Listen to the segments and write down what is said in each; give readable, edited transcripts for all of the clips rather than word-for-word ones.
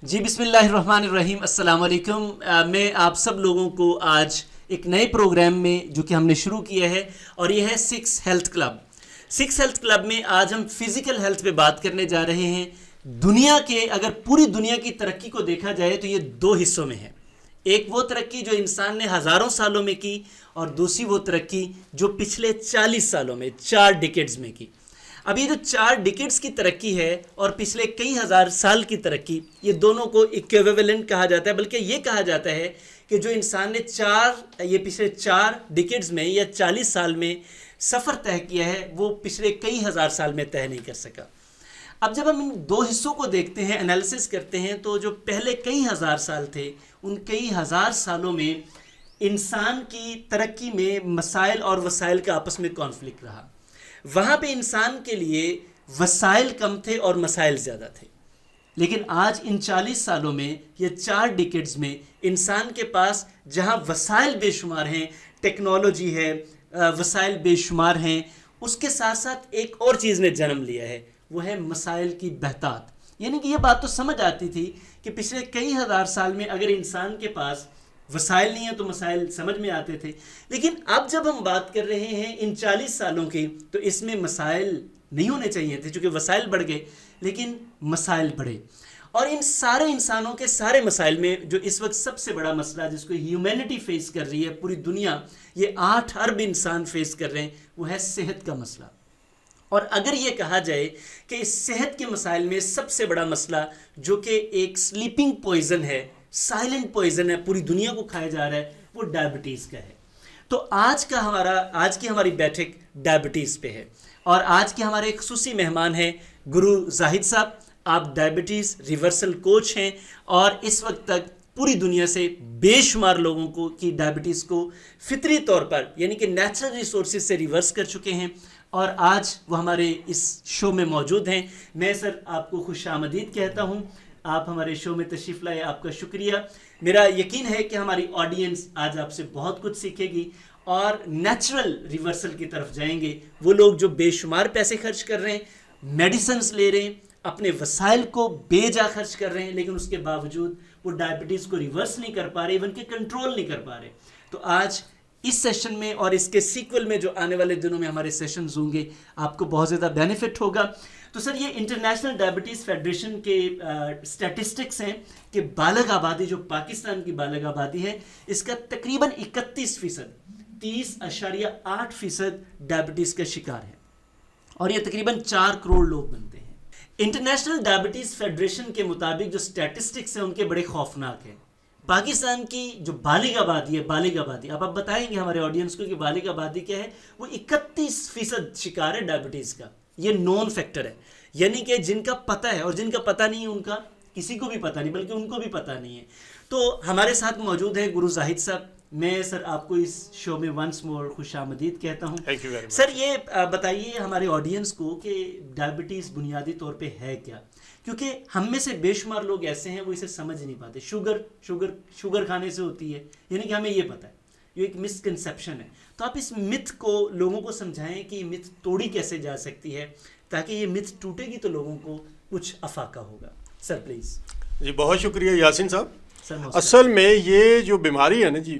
جی بسم اللہ الرحمن الرحیم. السلام علیکم. میں آپ سب لوگوں کو آج ایک نئے پروگرام میں جو کہ ہم نے شروع کیا ہے اور یہ ہے six health club. Six health club میں آج ہم فزیکل ہیلتھ پہ بات کرنے جا رہے ہیں. دنیا کے اگر پوری دنیا کی ترقی کو دیکھا جائے تو یہ دو حصوں میں ہے. ایک وہ ترقی جو انسان نے ہزاروں سالوں میں کی اور دوسری وہ ترقی جو پچھلے 40 سالوں میں 4 ڈیکیڈز میں کی. اب یہ جو 4 ڈیکیڈز کی ترقی ہے اور پچھلے کئی ہزار سال کی ترقی، یہ دونوں کو ایکویولنٹ کہا جاتا ہے. بلکہ یہ کہا جاتا ہے کہ جو انسان نے یہ پچھلے 4 ڈیکیڈز میں یا 40 سال میں سفر طے کیا ہے وہ پچھلے کئی ہزار سال میں طے نہیں کر سکا. اب جب ہم ان دو حصوں کو دیکھتے ہیں، انالیسس کرتے ہیں، تو جو پہلے کئی ہزار سال تھے ان کئی ہزار سالوں میں انسان کی ترقی میں مسائل اور وسائل کا آپس میں کانفلکٹ رہا. وہاں پہ انسان کے لیے وسائل کم تھے اور مسائل زیادہ تھے. لیکن آج ان 40 سالوں میں یا 4 ڈیکیڈز میں انسان کے پاس جہاں وسائل بے شمار ہیں، ٹیکنالوجی ہے، وسائل بے شمار ہیں، اس کے ساتھ ساتھ ایک اور چیز نے جنم لیا ہے، وہ ہے مسائل کی بہتات. یعنی کہ یہ بات تو سمجھ آتی تھی کہ پچھلے کئی ہزار سال میں اگر انسان کے پاس وسائل نہیں ہیں تو مسائل سمجھ میں آتے تھے. لیکن اب جب ہم بات کر رہے ہیں ان 40 سالوں کی تو اس میں مسائل نہیں ہونے چاہیے تھے، چونکہ وسائل بڑھ گئے لیکن مسائل بڑھے. اور ان سارے انسانوں کے سارے مسائل میں جو اس وقت سب سے بڑا مسئلہ جس کو ہیومینٹی فیس کر رہی ہے، پوری دنیا، یہ 8 ارب انسان فیس کر رہے ہیں، وہ ہے صحت کا مسئلہ. اور اگر یہ کہا جائے کہ اس صحت کے مسائل میں سب سے بڑا مسئلہ جو کہ ایک سلیپنگ پوائزن ہے، سائلنٹ پوائزن ہے، پوری دنیا کو کھایا جا رہا ہے، وہ ڈائبٹیز کا ہے. تو آج کی ہماری بیٹھک ڈائبٹیز پہ ہے اور آج کے ہمارے خصوصی مہمان ہیں گرو زاہد صاحب. آپ ڈائبٹیز ریورسل کوچ ہیں اور اس وقت تک پوری دنیا سے بے شمار لوگوں کو کی ڈائبٹیز کو فطری طور پر یعنی کہ نیچرل ریسورسز سے ریورس کر چکے ہیں اور آج وہ ہمارے اس شو میں موجود ہیں. میں سر آپ کو خوش آمدید کہتا ہوں. آپ ہمارے شو میں تشریف لائے، آپ کا شکریہ. میرا یقین ہے کہ ہماری آڈینس آج آپ سے بہت کچھ سیکھے گی اور نیچرل ریورسل کی طرف جائیں گے. وہ لوگ جو بے شمار پیسے خرچ کر رہے ہیں، میڈیسنز لے رہے ہیں، اپنے وسائل کو بے جا خرچ کر رہے ہیں، لیکن اس کے باوجود وہ ڈائبٹیز کو ریورس نہیں کر پا رہے، ایون کہ کنٹرول نہیں کر پا رہے. تو آج اس سیشن میں اور اس کے سیکول میں جو آنے والے دنوں میں ہمارے سیشنز ہوں گے، آپ کو بہت زیادہ بینیفٹ ہوگا. تو سر یہ انٹرنیشنل ڈائبٹیز فیڈریشن کے اسٹیٹسٹکس ہیں کہ بالغ آبادی جو پاکستان کی بالغ آبادی ہے اس کا تقریباً 31%، 30.8% ڈائبٹیز کا شکار ہے اور یہ تقریباً 4 کروڑ لوگ بنتے ہیں. انٹرنیشنل ڈائبٹیز فیڈریشن کے مطابق جو اسٹیٹسٹکس ہیں ان کے بڑے خوفناک ہیں. پاکستان کی جو بالغ آبادی ہے، اب آپ بتائیں گے ہمارے آڈینس کو کہ بالغ آبادی کیا ہے، وہ 31% شکار ہے ڈائبٹیز کا. یہ نون فیکٹر ہے، یعنی کہ جن کا پتہ ہے اور جن کا پتہ نہیں ہے ان کا کسی کو بھی پتہ نہیں، بلکہ ان کو بھی پتہ نہیں ہے. تو ہمارے ساتھ موجود ہیں گرو زاہد صاحب. میں سر آپ کو اس شو میں ونس مور خوش آمدید کہتا ہوں. سر یہ بتائیے ہمارے آڈینس کو کہ ڈائبٹیز بنیادی طور پہ ہے کیا، کیونکہ ہم میں سے بے شمار لوگ ایسے ہیں وہ اسے سمجھ نہیں پاتے. شوگر کھانے سے ہوتی ہے، یعنی کہ ہمیں یہ پتہ ہے، یہ ایک مسکنسیپشن ہے. تو آپ اس متھ کو لوگوں کو سمجھائیں کہ یہ متھ توڑی کیسے جا سکتی ہے تاکہ یہ متھ ٹوٹے گی تو لوگوں کو کچھ افاقہ ہوگا. Sir please. جی بہت شکریہ یاسین صاحب. اصل میں یہ جو بیماری ہے نا جی،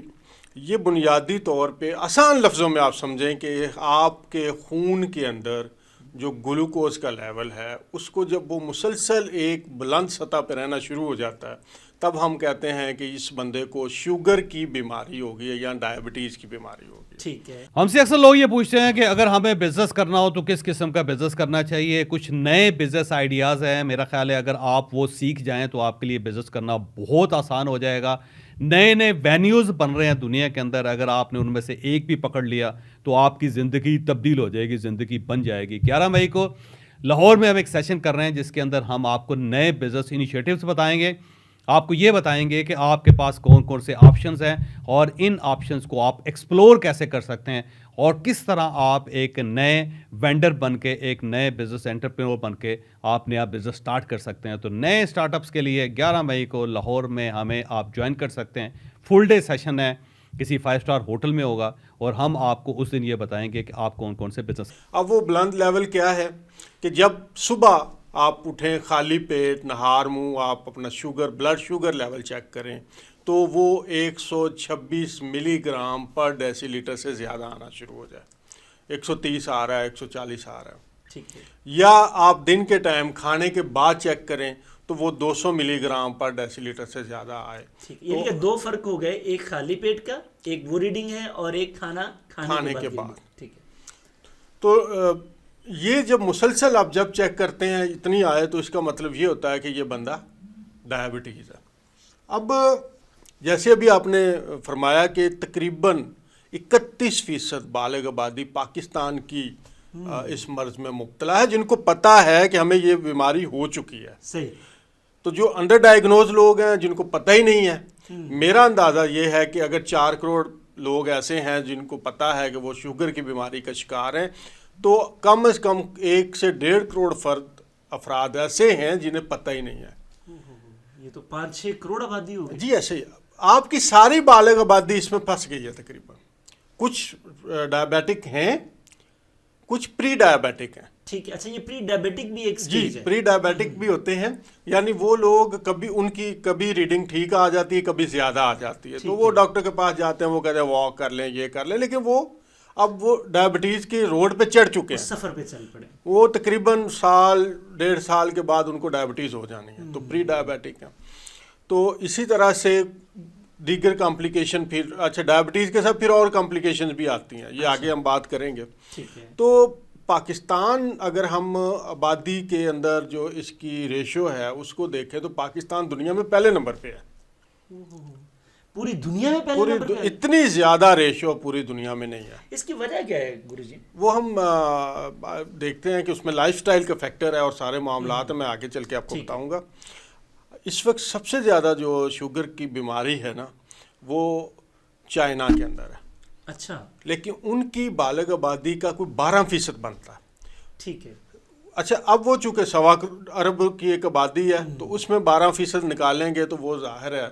یہ بنیادی طور پہ آسان لفظوں میں آپ سمجھیں کہ آپ کے خون کے اندر جو گلوکوز کا لیول ہے اس کو جب وہ مسلسل ایک بلند سطح پہ رہنا شروع ہو جاتا ہے تب ہم کہتے ہیں کہ اس بندے کو شوگر کی بیماری ہوگی یا ڈائبٹیز کی بیماری ہوگی. ٹھیک ہے. ہم سے اکثر لوگ یہ پوچھتے ہیں کہ اگر ہمیں بزنس کرنا ہو تو کس قسم کا بزنس کرنا چاہیے. کچھ نئے بزنس آئیڈیاز ہیں، میرا خیال ہے اگر آپ وہ سیکھ جائیں تو آپ کے لیے بزنس کرنا بہت آسان ہو جائے گا. نئے وینیوز بن رہے ہیں دنیا کے اندر، اگر آپ نے ان میں سے ایک بھی پکڑ لیا تو آپ کی زندگی تبدیل ہو جائے گی، زندگی بن جائے گی. 11 مئی کو لاہور میں ہم ایک سیشن کر رہے ہیں جس کے اندر ہم آپ کو نئے بزنس انیشیٹوز بتائیں گے. آپ کو یہ بتائیں گے کہ آپ کے پاس کون کون سے آپشنز ہیں اور ان آپشنز کو آپ ایکسپلور کیسے کر سکتے ہیں اور کس طرح آپ ایک نئے وینڈر بن کے، ایک نئے بزنس انٹرپرینور بن کے آپ نیا بزنس سٹارٹ کر سکتے ہیں. تو نئے سٹارٹ اپس کے لیے 11 مئی کو لاہور میں ہمیں آپ جوائن کر سکتے ہیں. فل ڈے سیشن ہے، کسی 5 اسٹار ہوٹل میں ہوگا اور ہم آپ کو اس دن یہ بتائیں گے کہ آپ کون کون سے بزنس. اب وہ بلند لیول کیا ہے کہ جب صبح آپ اٹھیں خالی پیٹ نہار منہ آپ اپنا بلڈ شوگر لیول چیک کریں تو وہ 126 ملی گرام پر ڈیسی لیٹر سے زیادہ آنا شروع ہو جائے، 130 آ رہا ہے، 140 آ رہا ہے، ٹھیک ہے، یا آپ دن کے ٹائم کھانے کے بعد چیک کریں تو وہ 200 ملی گرام پر ڈیسی لیٹر سے زیادہ آئے. یعنی کہ دو فرق ہو گئے، ایک خالی پیٹ کا، ایک وہ ریڈنگ ہے، اور ایک کھانے کے بعد. ٹھیک ہے. تو یہ جب مسلسل آپ جب چیک کرتے ہیں اتنی آئے تو اس کا مطلب یہ ہوتا ہے کہ یہ بندہ ڈائبٹیز ہے. اب جیسے ابھی آپ نے فرمایا کہ تقریباً 31% بالغ آبادی پاکستان کی اس مرض میں مبتلا ہے، جن کو پتہ ہے کہ ہمیں یہ بیماری ہو چکی ہے. صحیح. تو جو انڈر ڈائیگنوز لوگ ہیں جن کو پتہ ہی نہیں ہے، میرا اندازہ یہ ہے کہ اگر 4 کروڑ لوگ ایسے ہیں جن کو پتہ ہے کہ وہ شوگر کی بیماری کا شکار ہیں، تو کم از کم 1 سے 1.5 کروڑ افراد ایسے ہیں جنہیں پتہ ہی نہیں ہے. یہ تو 5-6 کروڑ آبادی ہو گئی. جی ایسے ہی آپ کی ساری بالغ آبادی اس میں پھنس گئی ہے تقریباً. کچھ ڈائبیٹک ہیں، کچھ پری ڈائبیٹک ہیں. ٹھیک ہے. اچھا، یہ پری ڈائبیٹک بھی ایک جی سٹیج ہے. پری ڈائبیٹک بھی ہوتے ہیں، یعنی وہ لوگ ان کی کبھی ریڈنگ ٹھیک آ جاتی ہے، کبھی زیادہ آ جاتی ہے، تو وہ ڈاکٹر کے پاس جاتے ہیں، وہ کہتے ہیں واک کر لیں، یہ کر لیں، لیکن وہ اب وہ ڈائبٹیز کے روڈ پہ چڑھ چکے ہیں، سفر پہ چل پڑے. وہ تقریباً 1.5 سال کے بعد ان کو ڈائبٹیز ہو جانی ہے، تو پری ڈائبیٹک ہیں. تو اسی طرح سے دیگر کمپلیکیشن پھر اچھا ڈائبٹیز کے ساتھ پھر اور کمپلیکیشن بھی آتی ہیں، یہ آگے ہم بات کریں گے. ٹھیک ہے. تو پاکستان اگر ہم آبادی کے اندر جو اس کی ریشو ہے اس کو دیکھیں تو پاکستان دنیا میں پہلے نمبر پہ ہے. پوری دنیا میں پہلے نمبر پہ ہے؟ اتنی زیادہ ریشو پوری دنیا میں نہیں ہے. اس کی وجہ کیا ہے گرو جی؟ وہ ہم دیکھتے ہیں کہ اس میں لائف سٹائل کا فیکٹر ہے اور سارے معاملات ہیں، میں آگے چل کے آپ کو بتاؤں گا. اس وقت سب سے زیادہ جو شوگر کی بیماری ہے نا وہ چائنا کے اندر ہے. اچھا. لیکن ان کی بالغ آبادی کا کوئی 12% بنتا ہے. ٹھیک ہے. اچھا اب وہ چونکہ 1.25 ارب کی ایک آبادی ہے تو اس میں 12% نکالیں گے تو وہ ظاہر ہے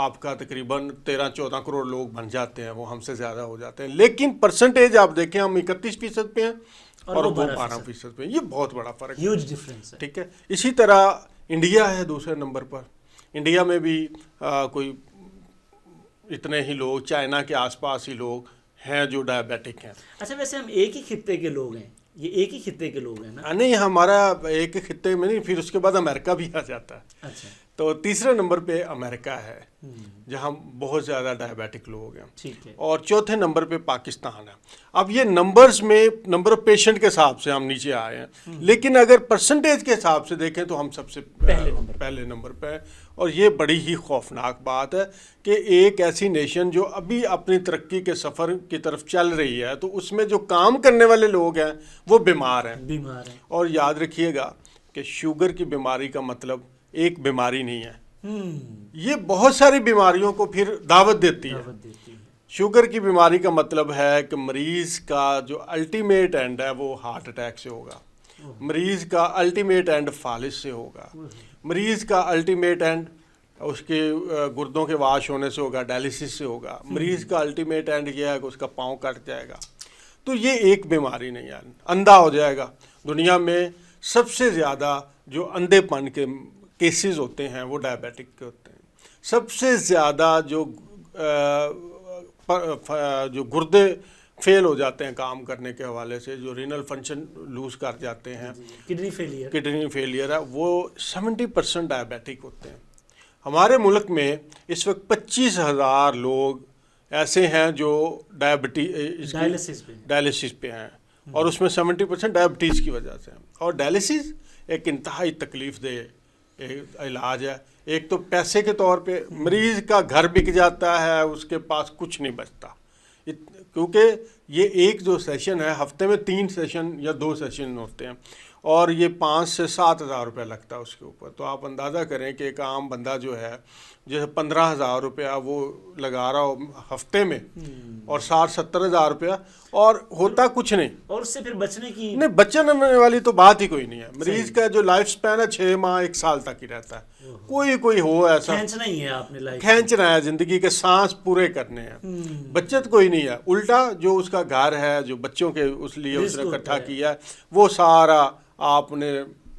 آپ کا تقریباً 13-14 کروڑ لوگ بن جاتے ہیں، وہ ہم سے زیادہ ہو جاتے ہیں. لیکن پرسنٹیج آپ دیکھیں ہم 31% پہ ہیں اور وہ 12% پہ ہیں. یہ بہت بڑا فرق ہے، ہیوج ڈفرینس ہے. ٹھیک ہے. اسی طرح انڈیا ہے دوسرے نمبر پر. انڈیا میں بھی کوئی اتنے ہی لوگ، چائنا کے آس پاس ہی لوگ ہیں جو ڈائبیٹک ہیں. اچھا ویسے ہم ایک ہی خطے کے لوگ ہیں، یہ ایک ہی خطے کے لوگ ہیں نا؟ نہیں، ہمارا ایک خطے میں نہیں، پھر اس کے بعد امریکہ بھی آ جاتا ہے. اچھا. تو تیسرے نمبر پہ امریکہ ہے جہاں بہت زیادہ ڈائبیٹک لوگ ہیں. ٹھیک ہے. اور چوتھے نمبر پہ پاکستان ہے. اب یہ نمبرز میں نمبر آف پیشنٹ کے حساب سے ہم نیچے آئے ہیں، لیکن اگر پرسنٹیج کے حساب سے دیکھیں تو ہم سب سے پہلے نمبر پہ ہیں. اور یہ بڑی ہی خوفناک بات ہے کہ ایک ایسی نیشن جو ابھی اپنی ترقی کے سفر کی طرف چل رہی ہے تو اس میں جو کام کرنے والے لوگ ہیں وہ بیمار ہیں. اور یاد رکھیے گا کہ شوگر کی بیماری کا مطلب ایک بیماری نہیں ہے، یہ بہت ساری بیماریوں کو پھر دعوت دیتی ہے. شوگر کی بیماری کا مطلب ہے کہ مریض کا جو الٹیمیٹ اینڈ ہے وہ ہارٹ اٹیک سے ہوگا، مریض کا الٹیمیٹ اینڈ فالج سے ہوگا، مریض کا الٹیمیٹ اینڈ اس کے گردوں کے واش ہونے سے ہوگا، ڈائلسس سے ہوگا، مریض کا الٹیمیٹ اینڈ یہ ہے کہ اس کا پاؤں کٹ جائے گا. تو یہ ایک بیماری نہیں ہے، اندھا ہو جائے گا. دنیا میں سب سے زیادہ جو اندھے پن کے کیسز ہوتے ہیں وہ ڈائبیٹک کے ہوتے ہیں. سب سے زیادہ جو گردے فیل ہو جاتے ہیں کام کرنے کے حوالے سے، جو رینل فنکشن لوز کر جاتے ہیں، کڈنی فیلئر ہے، وہ 70% ڈائبیٹک ہوتے ہیں. ہمارے ملک میں اس وقت 25,000 لوگ ایسے ہیں جو ڈائلسس پہ ہیں، اور اس میں 70% ڈائبٹیز کی وجہ سے ہیں. اور ڈائلسس ایک انتہائی تکلیف دہ علاج ہے. ایک تو پیسے کے طور پہ مریض کا گھر بک جاتا ہے، اس کے پاس کچھ نہیں بچتا، کیونکہ یہ ایک جو سیشن ہے ہفتے میں 3 سیشن یا 2 سیشن ہوتے ہیں، اور یہ 5 سے 7 ہزار روپیہ لگتا ہے اس کے اوپر. تو آپ اندازہ کریں کہ ایک عام بندہ جو ہے جیسے 15,000 روپیہ وہ لگا رہا ہو ہفتے میں، اور 60-70 ہزار روپیہ، اور ہوتا کچھ نہیں. اور اس سے پھر بچنے والی تو بات ہی کوئی نہیں ہے. مریض کا جو لائف سپین ہے 6 ماہ 1 سال تک ہی رہتا ہے. کوئی ہو ایسا کھینچنا ہے، زندگی کے سانس پورے کرنے ہیں، بچت کوئی نہیں ہے. الٹا جو اس کا گھر ہے، جو بچوں کے اس لیے اس نے اکٹھا کیا ہے، وہ سارا آپ نے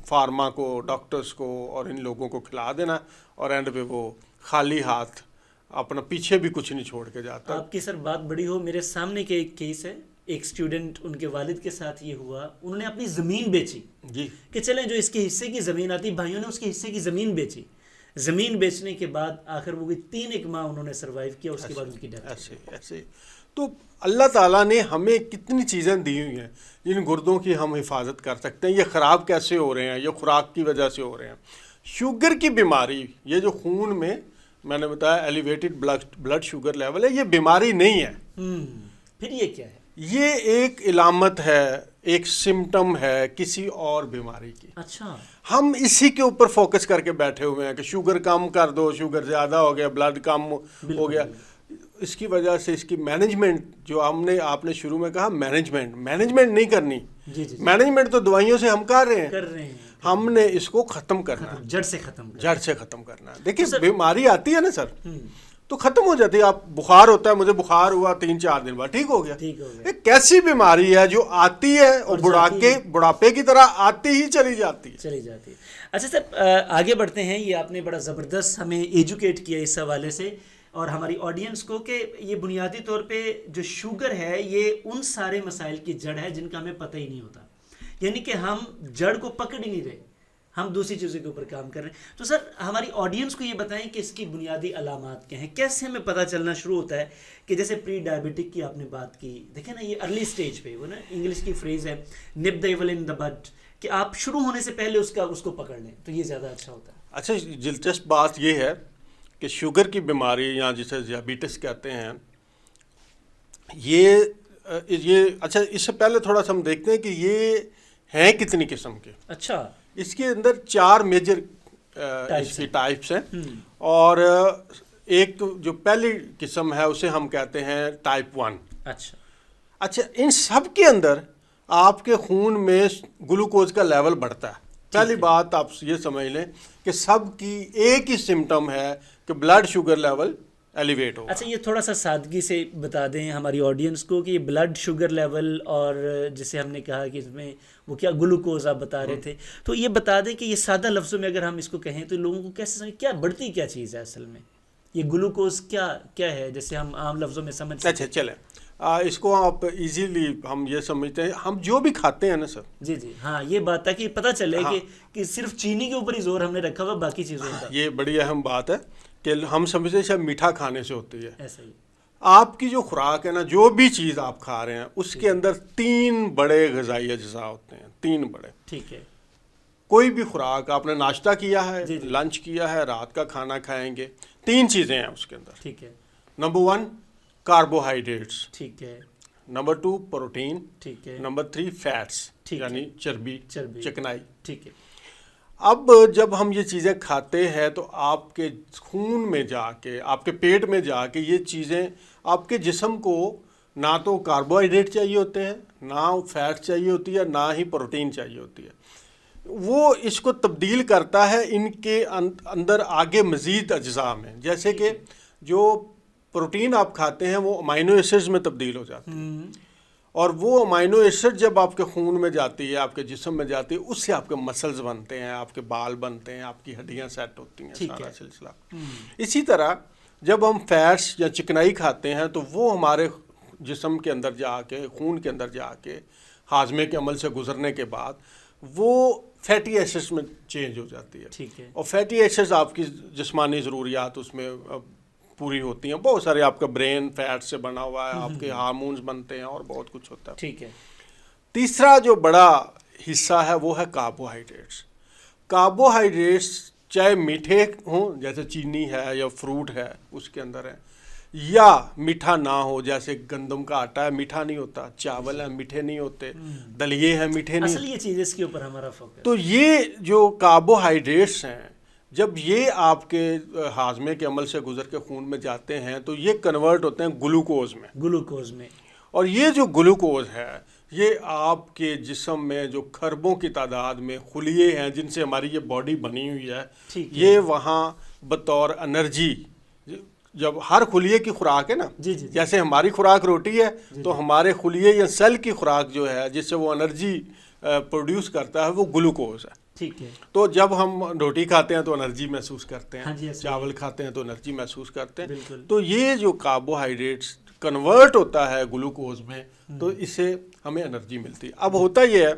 فارما کو, ڈاکٹرز کو اور ان لوگوں کو کھلا دینا, اور اینڈ پہ وہ خالی ہاتھ اپنا پیچھے بھی کچھ نہیں چھوڑ کے جاتا. آپ کی سر بات بڑی ہو, میرے سامنے کے ایک کیس ہے, ایک اسٹوڈنٹ, ان کے والد کے ساتھ یہ ہوا, انہوں نے اپنی زمین بیچی جی کہ چلیں جو اس کے حصے کی زمین آتی, بھائیوں نے اس کے حصے کی زمین بیچی. زمین بیچنے کے بع آخر وہ 3 ماہ انہوں نے سروائیو کیا, اس کے بعد ان کی ڈیتھ. ایسے تو اللہ تعالیٰ نے ہمیں کتنی چیزیں دی ہوئی ہیں جن گردوں کی ہم حفاظت کر سکتے ہیں. یہ خراب کیسے ہو رہے ہیں؟ یہ خوراک کی وجہ سے ہو رہے ہیں. شوگر کی بیماری, یہ جو خون میں نے بتایا ایلیویٹڈ بلڈ شوگر لیول ہے, یہ بیماری نہیں ہے. پھر یہ کیا ہے؟ یہ ایک علامت ہے, ایک سمٹم ہے کسی اور بیماری کی. اچھا, ہم اسی کے اوپر فوکس کر کے بیٹھے ہوئے ہیں کہ شوگر کم کر دو, شوگر زیادہ ہو گیا, بلڈ کم ہو گیا. اس کی وجہ سے اس کی مینجمنٹ جو آپ نے شروع میں کہا, مینجمنٹ نہیں کرنی. مینجمنٹ تو دوائیوں سے ہم کر رہے ہیں, ہم نے اس کو ختم کرنا ہے, جڑ سے ختم کرنا. دیکھیں بیماری آتی ہے نا سر, تو ختم ہو جاتی ہے. آپ بخار ہوتا ہے, مجھے بخار ہوا 3-4 دن بعد ٹھیک ہو گیا. ایک کیسی بیماری ہے جو آتی ہے اور بڑھاپے کی طرح آتی ہی چلی جاتی ہے. اچھا سر, آگے بڑھتے ہیں. یہ آپ نے بڑا زبردست ہمیں ایجوکیٹ کیا اس حوالے سے اور ہماری آڈینس کو کہ یہ بنیادی طور پہ جو شوگر ہے یہ ان سارے مسائل کی جڑ ہے جن کا ہمیں پتہ ہی نہیں ہوتا. یعنی کہ ہم جڑ کو پکڑ ہی نہیں رہے, ہم دوسری چیزوں کے اوپر کام کر رہے ہیں. تو سر ہماری آڈینس کو یہ بتائیں کہ اس کی بنیادی علامات کیا ہیں, کیسے ہمیں پتہ چلنا شروع ہوتا ہے کہ جیسے پری ڈائبٹک کی آپ نے بات کی, دیکھیں نا یہ ارلی سٹیج پہ, وہ نا انگلش کی فریز ہے نپ دا ایول ان دا بڈ, کہ آپ شروع ہونے سے پہلے اس کو پکڑ لیں تو یہ زیادہ اچھا ہوتا ہے. اچھا, دلچسپ بات یہ ہے کہ شوگر کی بیماری یا جسے ذیابیطس کہتے ہیں, یہ اچھا اس سے پہلے تھوڑا سا ہم دیکھتے ہیں کہ یہ ہیں کتنی قسم کے. اچھا, اس کے اندر 4 میجر اس کی ٹائپس ہیں, اور ایک جو پہلی قسم ہے اسے ہم کہتے ہیں ٹائپ 1. اچھا, ان سب کے اندر آپ کے خون میں گلوکوز کا لیول بڑھتا ہے. پہلی بات آپ یہ سمجھ لیں کہ سب کی ایک ہی سمٹم ہے کہ بلڈ شوگر لیول ایلیویٹ ہو. اچھا, یہ تھوڑا سا سادگی سے بتا دیں ہماری آڈینس کو کہ یہ بلڈ شوگر لیول اور جسے ہم نے کہا کہ اس میں وہ کیا گلوکوز آپ بتا رہے تھے, تو یہ بتا دیں کہ یہ سادہ لفظوں میں اگر ہم اس کو کہیں تو لوگوں کو کیسے سمجھ, کیا بڑھتی کیا چیز ہے اصل میں, یہ گلوکوز کیا ہے جیسے ہم عام لفظوں میں سمجھ. اچھا چلیں, اس کو آپ ایزیلی ہم یہ سمجھتے ہیں, ہم جو بھی کھاتے ہیں نا سر. جی ہاں, یہ بات ہے کہ پتہ چلے کہ صرف چینی کے اوپر ہی زور ہم نے رکھا ہوا, باقی چیزوں کا. یہ بڑی اہم بات ہے کہ ہم سمجھتے ہیں شاید میٹھا کھانے سے ہوتی ہے. ایسا ہی آپ کی جو خوراک ہے نا, جو بھی چیز آپ کھا رہے ہیں اس کے اندر 3 بڑے غذائی اجزاء ہوتے ہیں, 3 بڑے. ٹھیک ہے, کوئی بھی خوراک آپ نے ناشتہ کیا ہے, لنچ کیا ہے, رات کا کھانا کھائیں گے, 3 چیزیں ہیں اس کے اندر. ٹھیک ہے. نمبر 1 کاربوہائیڈریٹس, ٹھیک ہے. نمبر 2 پروٹین, ٹھیک ہے. نمبر 3 فیٹس یعنی چربی چکنائی. ٹھیک ہے. اب جب ہم یہ چیزیں کھاتے ہیں تو آپ کے خون میں جا کے, آپ کے پیٹ میں جا کے یہ چیزیں آپ کے جسم کو نہ تو کاربوہائیڈریٹ چاہیے ہوتے ہیں, نہ فیٹ چاہیے ہوتی ہے, نہ ہی پروٹین چاہیے ہوتی ہے. وہ اس کو تبدیل کرتا ہے ان کے اندر آگے مزید اجزاء میں. جیسے کہ جو پروٹین آپ کھاتے ہیں وہ امائنو ایسڈز میں تبدیل ہو جاتے ہیں, اور وہ امائنو ایسڈ جب آپ کے خون میں جاتی ہے, آپ کے جسم میں جاتی ہے, اس سے آپ کے مسلز بنتے ہیں, آپ کے بال بنتے ہیں, آپ کی ہڈیاں سیٹ ہوتی ہیں, سارا سلسلہ. اسی طرح جب ہم فیٹس یا چکنائی کھاتے ہیں تو وہ ہمارے جسم کے اندر جا کے, خون کے اندر جا کے ہاضمے کے عمل سے گزرنے کے بعد وہ فیٹی ایسڈز میں چینج ہو جاتی ہے. اور فیٹی ایسڈز آپ کی جسمانی ضروریات اس میں پوری ہوتی ہیں. بہت سارے آپ کا برین فیٹ سے بنا ہوا ہے, آپ کے ہارمونز بنتے ہیں اور بہت کچھ ہوتا ہے. ٹھیک ہے. تیسرا جو بڑا حصہ ہے وہ ہے کاربوہائیڈریٹس. کاربوہائیڈریٹس چاہے میٹھے ہوں جیسے چینی ہے یا فروٹ ہے اس کے اندر ہے, یا میٹھا نہ ہو جیسے گندم کا آٹا ہے میٹھا نہیں ہوتا, چاول ہے میٹھے نہیں ہوتے, دلیے ہیں میٹھے نہیں. اصل یہ چیز اس کے اوپر ہمارا فوکس. تو یہ جو کاربوہائیڈریٹس ہیں جب یہ آپ کے ہاضمے کے عمل سے گزر کے خون میں جاتے ہیں تو یہ کنورٹ ہوتے ہیں گلوکوز میں. اور یہ جو گلوکوز ہے یہ آپ کے جسم میں جو خربوں کی تعداد میں خلیے ہیں جن سے ہماری یہ باڈی بنی ہوئی ہے, یہ وہاں بطور انرجی, جب ہر خلیے کی خوراک ہے نا, جیسے ہماری خوراک روٹی ہے تو ہمارے خلیے یا سیل کی خوراک جو ہے جس سے وہ انرجی پروڈیوس کرتا ہے وہ گلوکوز ہے. ٹھیک ہے. تو جب ہم روٹی کھاتے ہیں تو انرجی محسوس کرتے ہیں, ہاں جی, چاول کھاتے ہیں تو انرجی محسوس کرتے ہیں. بالکل. تو یہ جو کاربوہائیڈریٹس کنورٹ ہوتا ہے گلوکوز میں تو اس سے ہمیں انرجی ملتی ہے. اب ہوتا یہ ہے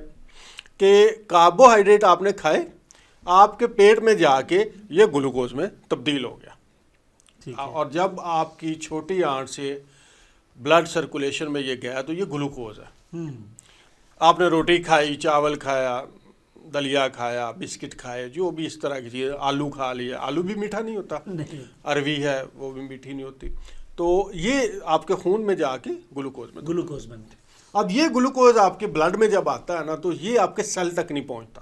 کہ کاربوہائیڈریٹ آپ نے کھائے, آپ کے پیٹ میں جا کے یہ گلوکوز میں تبدیل ہو گیا, اور جب آپ کی چھوٹی آنت سے بلڈ سرکولیشن میں یہ گیا تو یہ گلوکوز ہے. آپ نے روٹی کھائی, چاول کھایا, دلیا کھایا, بسکٹ کھائے, جو بھی اس طرح کی چیز, آلو کھا لیا, آلو بھی میٹھا نہیں ہوتا, اروی ہے وہ بھی میٹھی نہیں ہوتی, تو یہ آپ کے خون میں جا کے گلوکوز بنتے. اب یہ گلوکوز آپ کے بلڈ میں جب آتا ہے نا تو یہ آپ کے سیل تک نہیں پہنچتا.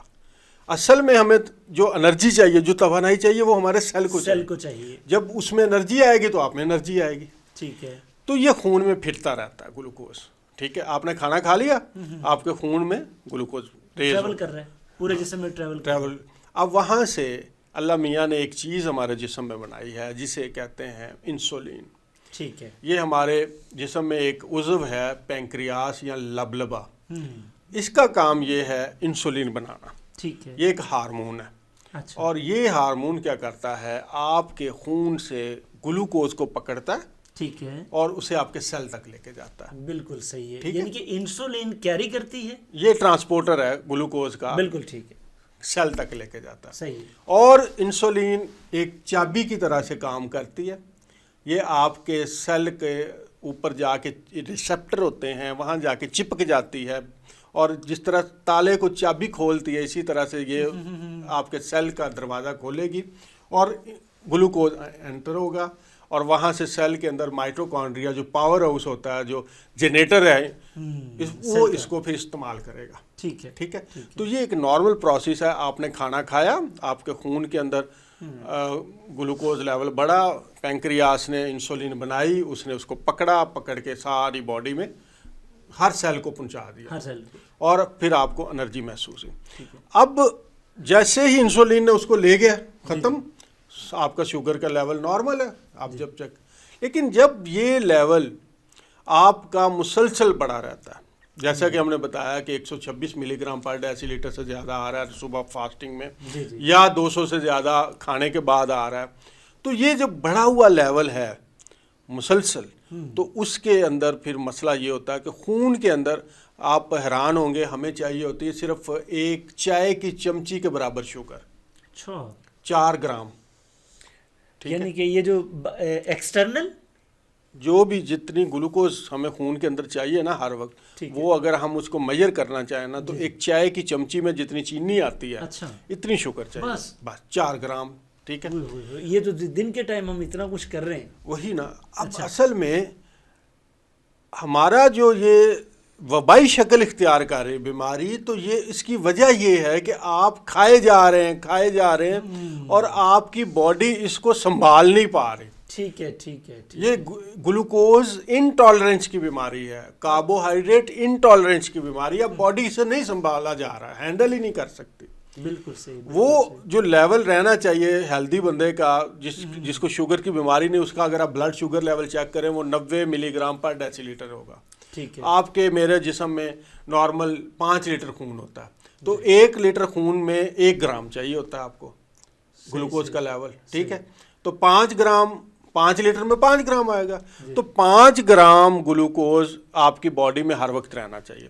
اصل میں ہمیں جو انرجی چاہیے, جو توانائی چاہیے, وہ ہمارے سیل کو چاہیے. جب اس میں انرجی آئے گی تو آپ میں انرجی آئے گی. ٹھیک ہے. تو یہ خون میں پھرتا رہتا ہے گلوکوز. ٹھیک ہے, آپ نے کھانا کھا لیا, آپ کے خون میں گلوکوز ٹریول کر رہا ہے, پورے جسم میں ٹریول. اب وہاں سے اللہ میاں نے ایک چیز ہمارے جسم میں بنائی ہے جسے کہتے ہیں انسولین. ٹھیک ہے. یہ ہمارے جسم میں ایک عضو ہے, پینکریاس یا لبلبا. اس کا کام یہ ہے انسولین بنانا. ٹھیک ہے. یہ ایک ہارمون ہے. اچھا. اور یہ ہارمون کیا کرتا ہے, آپ کے خون سے گلوکوز کو پکڑتا ہے. ٹھیک ہے. اور اسے آپ کے سیل تک لے کے جاتا ہے. بالکل صحیح ہے. یعنی کہ انسولین کیری کرتی ہے, یہ ٹرانسپورٹر ہے گلوکوز کا. بالکل ٹھیک ہے. سیل تک لے کے جاتا ہے. صحیح. اور انسولین ایک چابی کی طرح سے کام کرتی ہے. یہ آپ کے سیل کے اوپر جا کے ریسیپٹر ہوتے ہیں, وہاں جا کے چپک جاتی ہے, اور جس طرح تالے کو چابی کھولتی ہے اسی طرح سے یہ آپ کے سیل کا دروازہ کھولے گی اور گلوکوز انٹر ہوگا, اور وہاں سے سیل کے اندر مائٹوکونڈریا جو پاور ہاؤس ہوتا ہے, جو جنریٹر ہے, وہ اس کو پھر استعمال کرے گا. ٹھیک ہے. ٹھیک ہے. تو یہ ایک نارمل پروسیس ہے. آپ نے کھانا کھایا, آپ کے خون کے اندر گلوکوز لیول بڑھا, پینکریاس نے انسولین بنائی, اس نے اس کو پکڑا, پکڑ کے ساری باڈی میں ہر سیل کو پہنچا دیا, اور پھر آپ کو انرجی محسوس ہوئی. اب جیسے ہی انسولین نے اس کو لے گیا, ختم, آپ کا شوگر کا لیول نارمل ہے. آپ جب چیک, لیکن جب یہ لیول آپ کا مسلسل بڑھا رہتا ہے, جیسا کہ ہم نے بتایا کہ 126 ملی گرام پر ڈیسی لیٹر سے زیادہ آ رہا ہے صبح فاسٹنگ میں, یا 200 سے زیادہ کھانے کے بعد آ رہا ہے, تو یہ جو بڑھا ہوا لیول ہے مسلسل, تو اس کے اندر پھر مسئلہ یہ ہوتا ہے کہ خون کے اندر آپ حیران ہوں گے, ہمیں چاہیے ہوتی ہے صرف ایک چائے کی چمچی کے برابر شوگر, 4 گرام. یعنی کہ یہ جو ایکسٹرنل جو بھی جتنی گلوکوز ہمیں خون کے اندر چاہیے نا ہر وقت, وہ اگر ہم اس کو میجر کرنا چاہیں نا تو ایک چائے کی چمچی میں جتنی چینی آتی ہے اتنی شوگر چاہیے, بس 4 گرام. ٹھیک ہے. یہ تو دن کے ٹائم ہم اتنا کچھ کر رہے ہیں. وہی نا. اب اصل میں ہمارا جو یہ وبائی شکل اختیار کر رہی بیماری, تو یہ اس کی وجہ یہ ہے کہ آپ کھائے جا رہے ہیں اور آپ کی باڈی اس کو سنبھال نہیں پا رہی. ٹھیک ہے. ٹھیک ہے. یہ گلوکوز انٹالرنس کی بیماری ہے, کاربوہائیڈریٹ انٹالرنس کی بیماری ہے. باڈی اسے نہیں سنبھالا جا رہا, ہینڈل ہی نہیں کر سکتی. بالکل صحیح. وہ جو لیول رہنا چاہیے ہیلدی بندے کا, جس کو شوگر کی بیماری نہیں, اس کا اگر آپ بلڈ شوگر لیول چیک کریں وہ 90 ملی گرام پر ڈیسی لیٹر ہوگا. ٹھیک ہے. آپ کے میرے جسم میں نارمل 5 لیٹر خون ہوتا ہے, تو 1 لیٹر خون میں 1 گرام چاہیے ہوتا ہے آپ کو گلوکوز کا لیول. ٹھیک ہے. تو 5 لیٹر میں 5 گرام آئے گا, تو 5 گرام گلوکوز آپ کی باڈی میں ہر وقت رہنا چاہیے.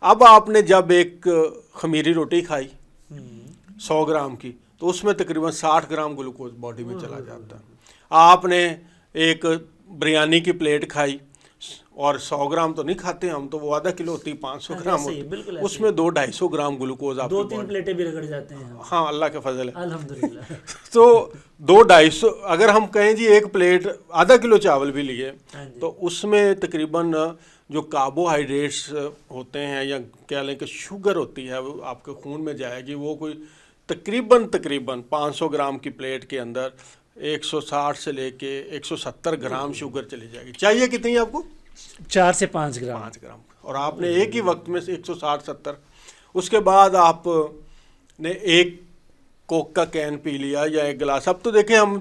اب آپ نے جب ایک خمیری روٹی کھائی 100 گرام کی, تو اس میں تقریباً 60 گرام گلوکوز باڈی میں چلا جاتا ہے. آپ نے ایک بریانی کی پلیٹ کھائی, اور 100 گرام تو نہیں کھاتے ہم, تو وہ آدھا کلو ہوتی, 500 گرام ہوتی, اس میں 200-250 گرام گلوکوز آپ 2-3 پلیٹیں بھی رگڑ جاتے ہیں. ہاں, اللہ کا فضل ہے الحمدللہ. تو 200-250, اگر ہم کہیں جی ایک پلیٹ آدھا کلو چاول بھی لیے, تو اس میں تقریباً جو کاربوہائیڈریٹس ہوتے ہیں یا کہہ لیں کہ شوگر ہوتی ہے, وہ آپ کے خون میں جائے گی, وہ کوئی تقریباً 500 گرام کی پلیٹ کے اندر 160 سے لے کے 170 گرام شوگر چلی جائے گی. چاہیے کتنی آپ کو؟ 4 سے 5 گرام. اور آپ نے ایک ہی وقت میں سے 160-70, اس کے بعد آپ نے ایک کوک کا کین پی لیا یا ایک گلاس. اب تو دیکھیں, ہم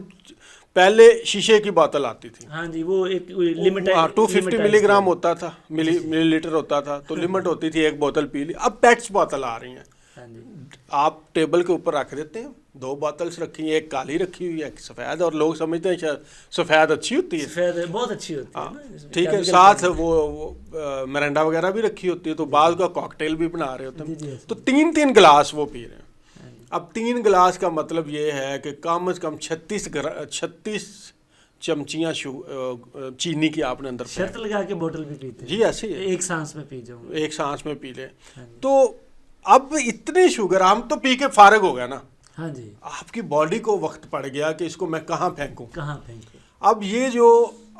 پہلے شیشے کی بوتل آتی تھی, ہاں جی, وہ ایک لمٹ 250 ملی گرام ہوتا تھا, ملی لیٹر ہوتا تھا, تو لمٹ ہوتی تھی, ایک بوتل پی لی. اب پیٹس بوتل آ رہی ہیں, آپ ٹیبل کے اوپر رکھ دیتے ہیں, 2 بوتلس رکھی ہیں, ایک کالی رکھی ہوئی ہے ایک سفید, اور لوگ سمجھتے ہیں شاید سفید اچھی ہوتی ہے, سفید بہت اچھی ہوتی ہے, ٹھیک ہے, ساتھ وہ مرنڈا وغیرہ بھی رکھی ہوتی ہے, تو بعض کا کاکٹیل بھی بنا رہے ہوتے ہیں, تو 3 گلاس وہ پی رہے ہیں. اب 3 گلاس کا مطلب یہ ہے کہ کم از کم 36 چمچیاں چینی کی آپ نے اندر شرط لگا کے بوٹل بھی پیتے ہیں. جی ایسے ہی ایک سانس میں پی جاؤں, ایک سانس میں پی لیں. تو اب اتنی شوگر, ہم تو پی کے فارغ ہو گیا نا, ہاں جی, آپ کی باڈی کو وقت پڑ گیا کہ اس کو میں کہاں پھینکوں. اب یہ جو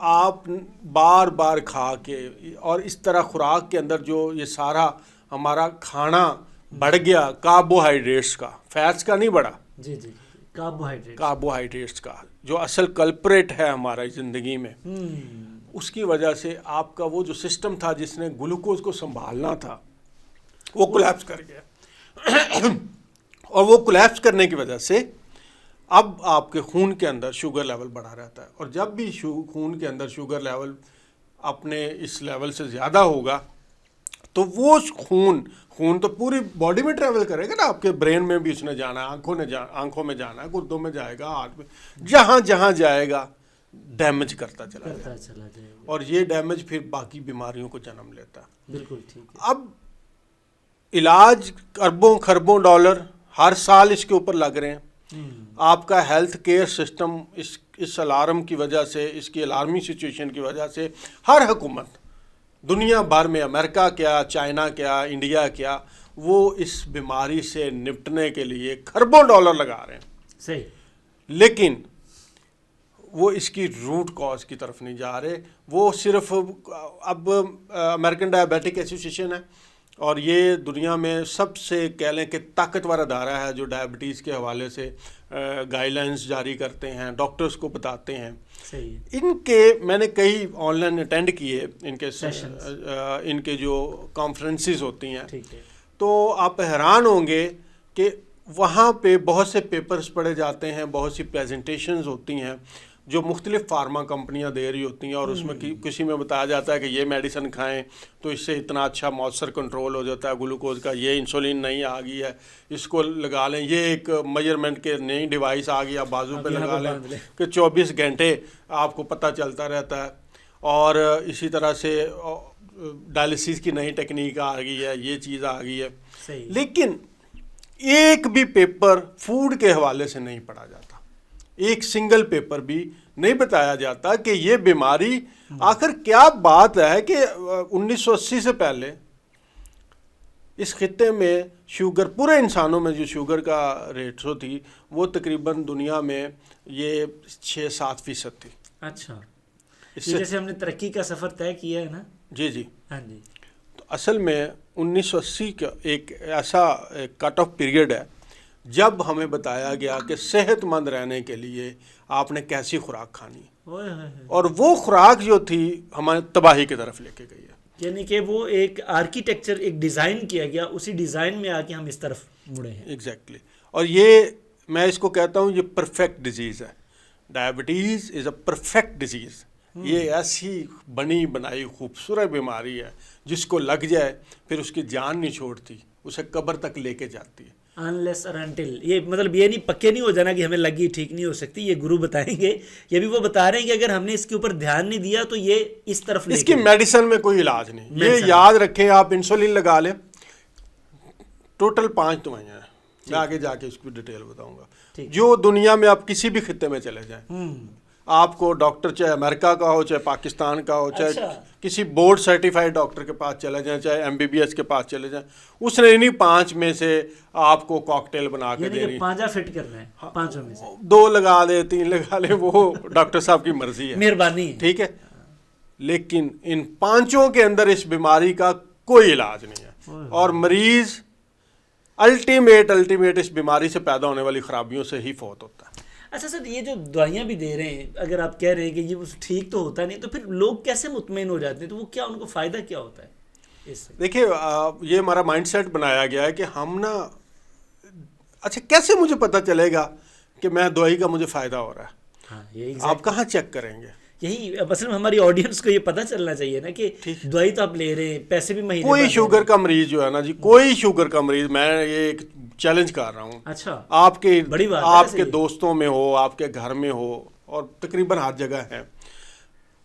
آپ بار بار کھا کے اور اس طرح خوراک کے اندر جو یہ سارا ہمارا کھانا بڑھ گیا, کاربوہائیڈریٹس کا, فیٹس کا نہیں بڑھا, جی جی, کاربوہائیڈریٹس کا جو اصل کلپریٹ ہے ہماری زندگی میں, اس کی وجہ سے آپ کا وہ جو سسٹم تھا جس نے گلوکوز کو سنبھالنا تھا وہ کولیپس کر گیا. اور وہ کولیپس کرنے کی وجہ سے اب آپ کے خون کے اندر شوگر لیول بڑھا رہتا ہے, اور جب بھی خون کے اندر شوگر لیول اپنے اس لیول سے زیادہ ہوگا تو وہ خون تو پوری باڈی میں ٹریول کرے گا نا, آپ کے برین میں بھی اس نے جانا ہے, آنکھوں میں جانا ہے, گردوں میں جائے گا, ہاتھ میں, جہاں جہاں جائے گا ڈیمیج کرتا چلا جائے گا, اور یہ ڈیمیج پھر باقی بیماریوں کو جنم لیتا ہے. بالکل ٹھیک ہے. اب علاج اربوں خربوں ڈالر ہر سال اس کے اوپر لگ رہے ہیں. آپ کا ہیلتھ کیئر سسٹم اس الارم کی وجہ سے, اس کی الارمی سچویشن کی وجہ سے ہر حکومت دنیا بھر میں, امریکہ کیا, چائنا کیا, انڈیا کیا, وہ اس بیماری سے نپٹنے کے لیے خربوں ڈالر لگا رہے ہیں. صحیح. لیکن وہ اس کی روٹ کاز کی طرف نہیں جا رہے. وہ صرف اب امریکن ڈائبیٹک ایسوسیشن ہے, اور یہ دنیا میں سب سے کہہ لیں کہ طاقتور ادارہ ہے جو ڈائبٹیز کے حوالے سے گائیڈ لائنس جاری کرتے ہیں, ڈاکٹرز کو بتاتے ہیں. ان کے میں نے کئی آن لائن اٹینڈ کیے ان کے جو کانفرنسز ہوتی ہیں, تو آپ حیران ہوں گے کہ وہاں پہ بہت سے پیپرز پڑھے جاتے ہیں, بہت سی پریزنٹیشنز ہوتی ہیں جو مختلف فارما کمپنیاں دے رہی ہوتی ہیں, اور اس میں کسی میں بتایا جاتا ہے کہ یہ میڈیسن کھائیں تو اس سے اتنا اچھا مؤثر کنٹرول ہو جاتا ہے گلوکوز کا, یہ انسولین نہیں آ گئی ہے اس کو لگا لیں, یہ ایک میجرمنٹ کے نئی ڈیوائس آ گئی, آپ بازو پہ لگا لیں کہ 24 گھنٹے آپ کو پتہ چلتا رہتا ہے. اور اسی طرح سے ڈائلسس کی نئی ٹیکنیک آ گئی ہے, یہ چیز آ گئی ہے. لیکن ایک بھی پیپر فوڈ کے حوالے سے نہیں پڑھا جاتا, ایک سنگل پیپر بھی نہیں بتایا جاتا کہ یہ بیماری آخر کیا بات ہے کہ 1980 سے پہلے اس خطے میں شوگر, پورے انسانوں میں جو شوگر کا ریٹو تھی وہ تقریباً دنیا میں یہ 6-7% تھی. اچھا, جیسے ہم نے ترقی کا سفر طے کیا ہے نا. جی جی, ہاں جی. تو اصل میں 1980 کا ایک ایسا کٹ آف پیریڈ ہے جب ہمیں بتایا گیا کہ صحت مند رہنے کے لیے آپ نے کیسی خوراک کھانی, اور وہ خوراک جو تھی ہمیں تباہی کی طرف لے کے گئی ہے. یعنی کہ وہ ایک آرکیٹیکچر, ایک ڈیزائن کیا گیا, اسی ڈیزائن میں آ کے ہم اس طرف مڑے ہیں. ایگزیکٹلی. اور یہ میں اس کو کہتا ہوں یہ پرفیکٹ ڈیزیز ہے. Diabetes is a perfect disease. یہ ایسی بنی بنائی خوبصورت بیماری ہے جس کو لگ جائے پھر اس کی جان نہیں چھوڑتی, اسے قبر تک لے کے جاتی ہے. unless or until, یہ مطلب یہ نہیں پکے نہیں ہو جانا کہ ہمیں لگی ٹھیک نہیں ہو سکتی, یہ گرو بتائیں گے, یہ بھی وہ بتا رہے ہیں کہ اگر ہم نے اس کے اوپر دھیان نہیں دیا تو یہ اس طرف اس کی میڈیسن میں کوئی علاج نہیں. یہ یاد رکھیں, آپ انسولین لگا لیں, ٹوٹل 5 دوائیاں ہیں, میں آگے جا کے اس کی ڈیٹیل بتاؤں گا, جو دنیا میں آپ کسی بھی خطے میں چلے جائیں, آپ کو ڈاکٹر چاہے امریکہ کا ہو, چاہے پاکستان کا ہو, چاہے کسی بورڈ سرٹیفائڈ ڈاکٹر کے پاس چلے جائیں, چاہے MBBS کے پاس چلے جائیں, اس نے انہیں 5 میں سے آپ کو کاکٹیل بنا کے دے رہی, 5 فٹ کرنا ہے, 5 میں سے 2 لگا دے, 3 لگا لے, وہ ڈاکٹر صاحب کی مرضی ہے, مہربانی ہے, ٹھیک ہے. لیکن ان 5 کے اندر اس بیماری کا کوئی علاج نہیں ہے, اور مریض الٹیمیٹ اس بیماری سے پیدا ہونے والی خرابیوں سے ہی فوت ہوتا ہے. اچھا سر, یہ جو دوائیاں بھی دے رہے ہیں, اگر آپ کہہ رہے ہیں کہ یہ ٹھیک تو ہوتا نہیں, تو پھر لوگ کیسے مطمئن ہو جاتے ہیں, تو وہ کیا, ان کو فائدہ کیا ہوتا ہے اس سے؟ دیکھیے, یہ ہمارا مائنڈ سیٹ بنایا گیا ہے کہ ہم نا, اچھا کیسے مجھے پتہ چلے گا کہ میں دوائی کا مجھے فائدہ ہو رہا ہے, آپ کہاں چیک کریں گے؟ یہی مثلا ہماری آڈینس کو یہ پتہ چلنا چاہیے نا کہ دوائی تو آپ لے رہے ہیں، پیسے بھی مہینے کوئی شوگر کا مریض جو ہے نا جی، کوئی شوگر کا مریض، میں یہ ایک چیلنج کر رہا ہوں، اچھا آپ کے بڑی بات ہے آپ کے دوستوں میں ہو، آپ کے گھر میں ہو، اور تقریباً ہر جگہ ہے،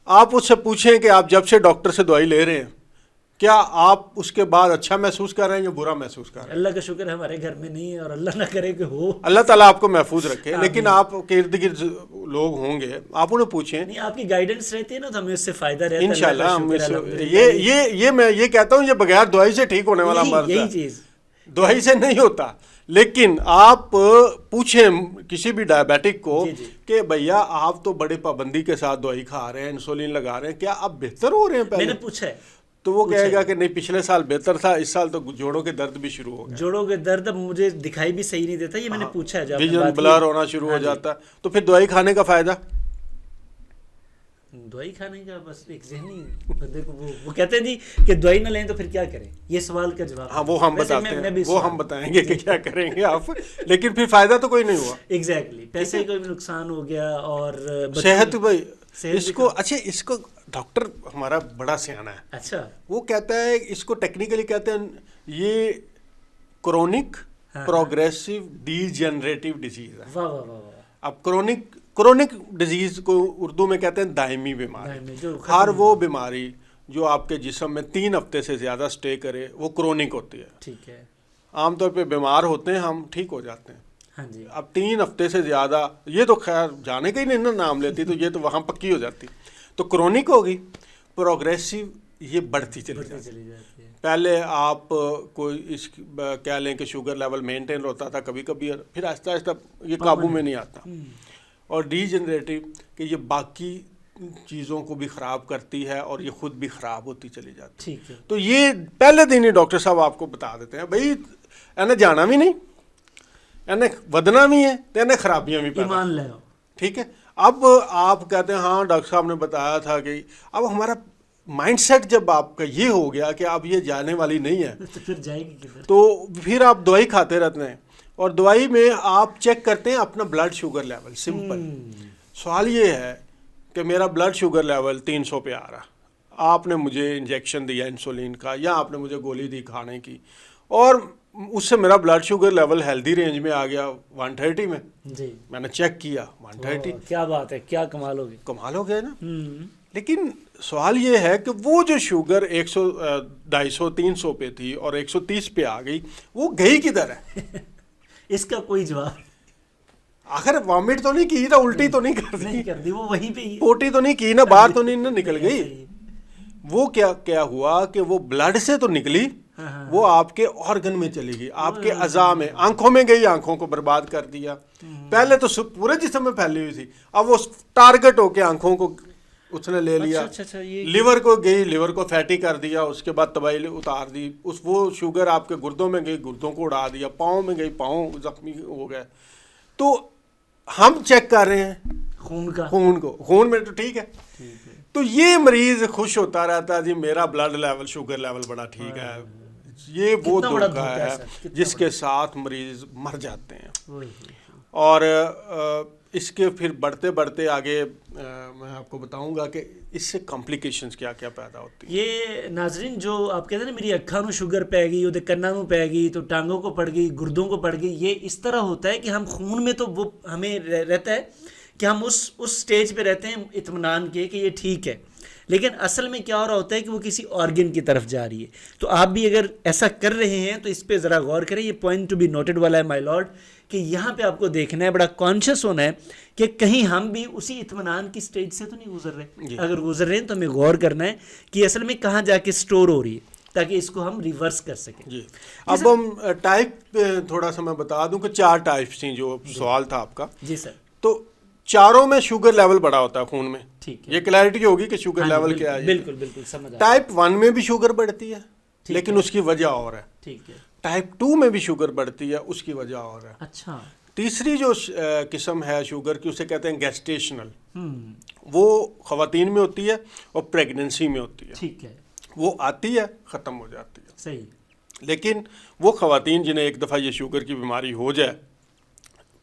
آپ اس سے پوچھیں کہ آپ جب سے ڈاکٹر سے دوائی لے رہے ہیں کیا آپ اس کے بعد اچھا محسوس کر رہے ہیں یا برا محسوس کر رہے ہیں؟ اللہ کا شکر ہے ہمارے گھر میں نہیں ہے، اور اللہ نہ کرے کہ ہو، اللہ تعالیٰ آپ کو محفوظ رکھے، لیکن آپ کے ارد گرد لوگ ہوں گے، آپ انہیں پوچھیں، نہیں آپ کی گائیڈنس رہتی ہے نا تو ہمیں اس سے فائدہ رہتا ہے، انشاءاللہ ہم میں یہ کہتا ہوں، یہ بغیر دوائی سے ٹھیک ہونے والا مرض یہی ہے، چیز دوائی سے نہیں ہوتا، لیکن آپ پوچھیں کسی بھی ڈائبیٹک کو کہ بھیا آپ تو بڑے پابندی کے ساتھ دوائی کھا رہے ہیں، انسولین لگا رہے ہیں، کیا آپ بہتر ہو رہے ہیں؟ میں پہلے نے پوچھا ہے تو وہ کہے گا کہ نہیں پچھلے سال بہتر تھا، اس سال تو جوڑوں کے درد بھی شروع ہو گئے، جوڑوں کے درد اب مجھے دکھائی بھی صحیح نہیں دیتا، یہ میں نے پوچھا ہے، ویژن بلر ہونا شروع ہو جاتا ہے، تو پھر دوائی کھانے کا فائدہ؟ دوائی کھانے کا بس ایک ذہنی بندے کو وہ کہتے ہیں جی کہ دوائی نہ لیں تو پھر کیا کریں، یہ سوال کا جواب ہاں وہ ہم بتاتے ہیں، وہ ہم بتائیں گے کہ کیا کریں گے آپ، لیکن پھر فائدہ تو کوئی نہیں ہوا، ایگزیکٹلی پیسے کا بھی نقصان ہو گیا، اور صحت بھائی اس کو، اچھا اس کو ڈاکٹر ہمارا بڑا سیانا ہے، اچھا وہ کہتا ہے اس کو ٹیکنیکلی کہتے ہیں یہ chronic progressive D generative disease ہے۔ واہ واہ واہ، اب کرونک ڈیزیز کو اردو میں کہتے ہیں دائمی بیماری، ہر وہ بیماری جو آپ کے جسم میں 3 ہفتے سے زیادہ سٹے کرے وہ کرونک ہوتی ہے، ٹھیک ہے، عام طور پہ بیمار ہوتے ہیں ہم ٹھیک ہو جاتے ہیں، ہاں جی، اب 3 ہفتے سے زیادہ، یہ تو خیر جانے کا ہی نہیں نا نام لیتی، تو یہ تو وہاں پکی ہو جاتی، تو کرونک ہوگی، پروگریسو یہ بڑھتی چلی جاتی ہے، پہلے آپ کوئی اس کہہ لیں کہ شوگر لیول مینٹین ہوتا تھا کبھی کبھی، پھر آہستہ آہستہ یہ قابو میں نہیں آتا، اور ڈی جنریٹو کہ یہ باقی چیزوں کو بھی خراب کرتی ہے اور یہ خود بھی خراب ہوتی چلی جاتی، ٹھیک ہے، تو یہ پہلے دن ہی ڈاکٹر صاحب آپ کو بتا دیتے ہیں بھائی انہیں جانا بھی نہیں، انہیں ودنا بھی ہے، تو انہیں خرابیاں بھی پیدا، ایمان لے آؤ، ٹھیک ہے۔ اب آپ کہتے ہیں ہاں ڈاکٹر صاحب نے بتایا تھا کہ اب ہمارا مائنڈ سیٹ جب آپ کا یہ ہو گیا کہ اب یہ جانے والی نہیں ہے تو پھر جائے گی کدھر؟ تو پھر آپ دوائی کھاتے رہتے ہیں، اور دوائی میں آپ چیک کرتے ہیں اپنا بلڈ شوگر لیول، سمپل سوال یہ ہے کہ میرا بلڈ شوگر لیول 300 پہ آ رہا، آپ نے مجھے انجیکشن دیا انسولین کا یا آپ نے مجھے گولی دی کھانے کی، اور اس سے میرا blood sugar level healthy range میں آ گیا 130 میں، جی میں نے چیک کیا 130، کیا بات ہے، کیا کمال ہوگی، کمال ہو گیا نا۔ لیکن سوال یہ ہے کہ وہ جو شوگر 100 250 300 پہ تھی اور 130 پہ آ گئی، وہ گئی کدھر ہے؟ اس کا کوئی جواب آخر وامٹ تو نہیں کی نا، الٹی تو نہیں کر نہیں کر دی، وہ وہیں پہ ہی پوٹی تو نہیں کی نا، باہر تو نہیں نکل گئی، وہ کیا ہوا کہ وہ بلڈ سے تو نکلی، وہ آپ کے آرگن میں چلی گئی، آپ کے اعضاء میں، آنکھوں میں گئی، آنکھوں کو برباد کر دیا، پہلے تو پورے جسم میں پھیلی ہوئی تھی، اب وہ ٹارگٹ ہو کے آنکھوں کو اس نے لے لیا، لیور کو گئی، لیور کو فیٹی کر دیا، اس کے بعد تباہی اتار دی، وہ شوگر آپ کے گردوں میں گئی، گردوں کو اڑا دیا، پاؤں میں گئی، پاؤں زخمی ہو گئے، تو ہم چیک کر رہے ہیں خون میں تو ٹھیک ہے، تو یہ مریض خوش ہوتا رہتا ہے جی میرا بلڈ لیول شوگر لیول بڑا ٹھیک ہے، یہ وہ دھوکہ ہے جس کے ساتھ مریض مر جاتے ہیں، اور اس کے پھر بڑھتے بڑھتے آگے میں آپ کو بتاؤں گا کہ اس سے کمپلیکیشنز کیا کیا پیدا ہوتی ہیں۔ یہ ناظرین جو آپ کہتے ہیں نا میری اکھاں میں شوگر پہ گئی، وہ کناں میں پہ گئی، تو ٹانگوں کو پڑ گئی، گردوں کو پڑ گئی، یہ اس طرح ہوتا ہے کہ ہم خون میں تو وہ ہمیں رہتا ہے کہ ہم اس سٹیج پہ رہتے ہیں اطمینان کے کہ یہ ٹھیک ہے، لیکن اصل میں کیا ہو رہا ہوتا ہے کہ وہ کسی آرگن کی طرف جا رہی ہے، تو آپ بھی اگر ایسا کر رہے ہیں تو اس پہ ذرا غور کریں، یہ پوائنٹ ٹو بی نوٹڈ والا ہے مائی لارڈ، کہ یہاں پہ آپ کو دیکھنا ہے، بڑا کانشیس ہونا ہے کہ کہیں ہم بھی اسی اطمینان کی سٹیج سے تو نہیں گزر رہے، اگر گزر رہے ہیں تو ہمیں غور کرنا ہے کہ اصل میں کہاں جا کے سٹور ہو رہی ہے تاکہ اس کو ہم ریورس کر سکیں۔ جی اب ہم ٹائپ تھوڑا سا میں بتا دوں کہ 4 ٹائپس تھیں جو سوال تھا آپ کا۔ جی سر۔ تو چاروں میں شوگر لیول بڑا ہوتا ہے خون میں، ٹھیک ہے، یہ کلیئرٹی ہوگی کہ شوگر لیول کیا ہے۔ بالکل بالکل سمجھ آ رہا ہے۔ ٹائپ 1 میں بھی شوگر بڑھتی ہے لیکن اس کی وجہ اور ہے، ٹھیک ہے۔ ٹائپ 2 میں بھی شوگر بڑھتی ہے، اس کی وجہ اور ہے۔ اچھا۔ تیسری جو قسم ہے شوگر کی اسے کہتے ہیں گیسٹیشنل، وہ خواتین میں ہوتی ہے اور پریگننسی میں ہوتی ہے، ٹھیک ہے، وہ آتی ہے ختم ہو جاتی ہے، صحیح، لیکن وہ خواتین جنہیں ایک دفعہ یہ شوگر کی بیماری ہو جائے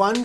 1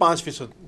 5%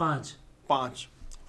5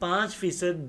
5%